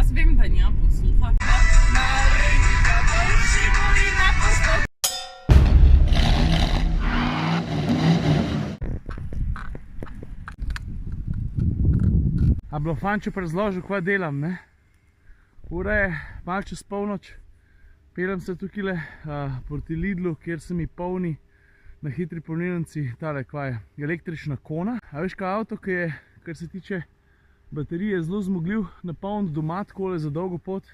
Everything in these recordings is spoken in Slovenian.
Jaz vem, da nja posluha. A bilo fajn, če razložil, kva delam, ne? Ura je malo čez polnoč. Peljem se tukaj proti Lidlu, kjer se mi polni na hitri polnilnici tale, kva je, električna Kona. A veš kaj avto, ki je, kar se tiče baterije, zelo zmogljiv, napolniti doma takole za dolgo pot,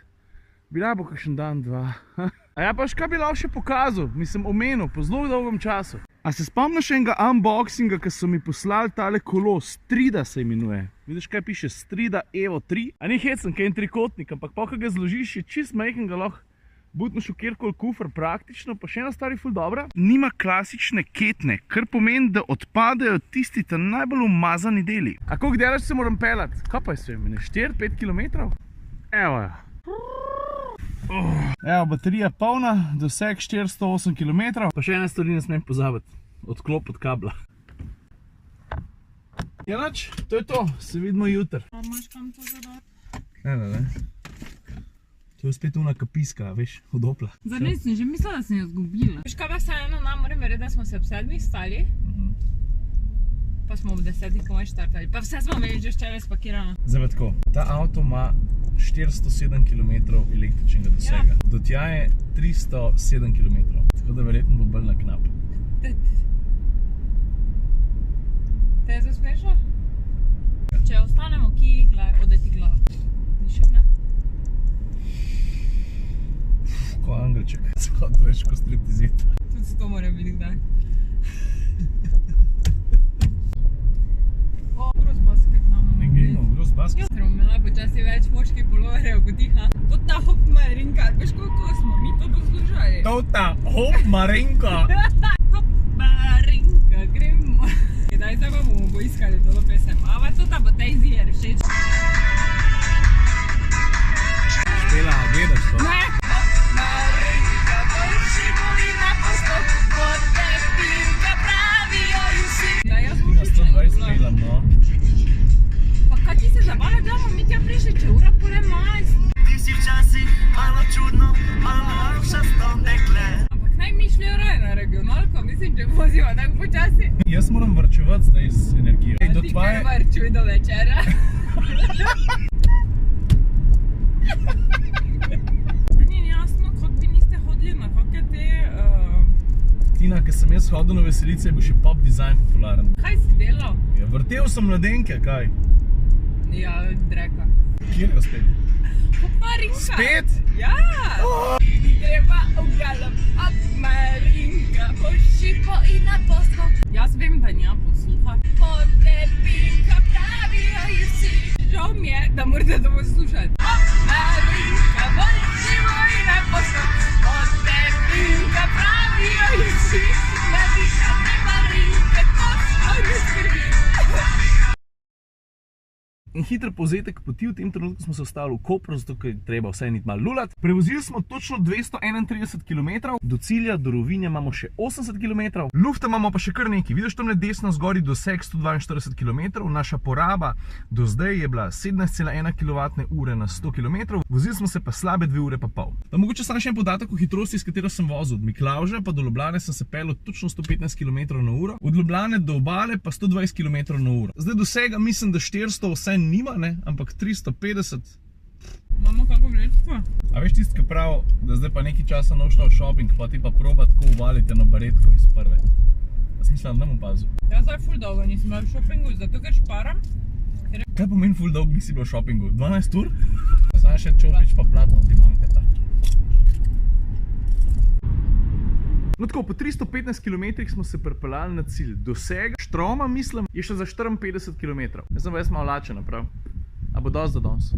bi rabo kakšen dan, dva. A ja, pa še kaj bi lahko še pokazal, mislim omenil, po zelo dolgem času. A se spomniš enega unboxinga, ki so mi poslali tale kolo, Strida se imenuje. Vidiš, kaj piše? Strida Evo 3. A ni hecen, kaj je en trikotnik, ampak pa, ko ga zložiš, je čist majhen, ga lahko butneš v kjerkoli kufr praktično, pa še ena stvar je ful dobra. Nima klasične ketne, kar pomeni, da odpadejo tisti ta najbolj umazani deli. A koliko delaš se moram peljati? Kaj pa je sve, 4-5 km? Evo jo. Evo, baterija polna, doseg 408 km. Pa še ene stvari ne smem pozabiti. Odklop od kabla. Jelač, to je to. Se vidimo jutr. A imaš kam to zadati? Ne. To je spet una kapiska, veš, od Opla. Zdaj nisem že mislila, da sem jo zgubila. Veš kaj pa vseeno nam moram verjeti, da smo se ob 7 stali. Pa smo ob 10 komaj štartali. Pa vse smo imeli že včeraj spakirano. Zdaj pa tako, ta avto ima 407 km električnega dosega. Do tja je 307 km. Tako da verjetno bo bolj na knap. Te je zasmešno? Če ostanemo kij, odeti glava. Višek, ne? Ko angelček, skoro veš, ko striptizeta. Tudi se to mora biti kdaj. O, grozbasket imamo. Ne gremo, grozbasket. Ker bomo imela počasi več moških poloverjev kot tiha. To ta hop marinka, veš koliko smo mi to poslušali? To ta hop marinka. Hop marinka, gremo. Daj, zdaj pa bomo poiskali tolo pesem. Ava, to ta bo tej zijer všeč. Špela, gledaš to? Ne! Pa kaj ti se zabavlja, da bomo mi tja prišli, če ura pole majst? Ti si včasih malo čudno, malo šasto dekle. Ampak naj mi šli raje na regionalko, mislim, če voziva tako počasi. Jaz moram varčevati zdaj z energijo. Ti kar varčuj do večera. Ni jasno, kako bi niste hodili na kakve te... Tina, ker sem jaz hodil na veselice, je bil še pop dizajn popularen. Kaj si delal? Ja, vrtel sem mladenke, kaj? Ja, dreka. Kjer ga spet? Hop marinka. Spet? Ja! Greva v galop, hop marinka, po šipo in na poskok. Jaz vem, da nja posluha. Po tebi, ka pravijo vsi. Žal mi je, da morate to poslušati. Hop marinka, po šipo in na poskok. Po tebi, ka pravijo vsi. Ne dišate marinke, to svoj ne skrbi. In hiter povzetek poti, v tem trenutku smo se ustavili v Kopru, zato ker treba vse niti malo lulati. Prevozili smo točno 231 km, do cilja, do Rovinja imamo še 80 km, lufta imamo pa še kar nekaj. Vidiš tam desno zgori doseg 142 km, naša poraba do zdaj je bila 17,1 kWh na 100 km, vozili smo se pa slabe 2 ure pa pol. Da mogoče samo še en podatek o hitrosti, s katero sem vozil. Od Miklavža pa do Ljubljane sem se peljal točno 115 km/h, od Ljubljane do Obale pa 120 km/h. Zdaj dosega mislim, da 400 vse nima, ne, ampak 350. Imamo kako vlečko? A veš tisti, ki pravi, da zdaj pa nekaj časa ne šla v shopping, pa ti pa proba tako uvaliti eno baretko iz prve. Pa sem mislila, da ne bom opazil. Jaz zdaj ful dolgo nisem bila v shoppingu, zato ker šparam. Kaj pomeni ful dolgo nisi bila v shoppingu? 12 ur? Samo še čopič pa platno ti manjkata. No tako, po 315 km smo se pripeljali na cilj. Doseg Štroma, mislim, je še za 54 km. Jaz sem malo lačen, prav? A bo dosti za danes?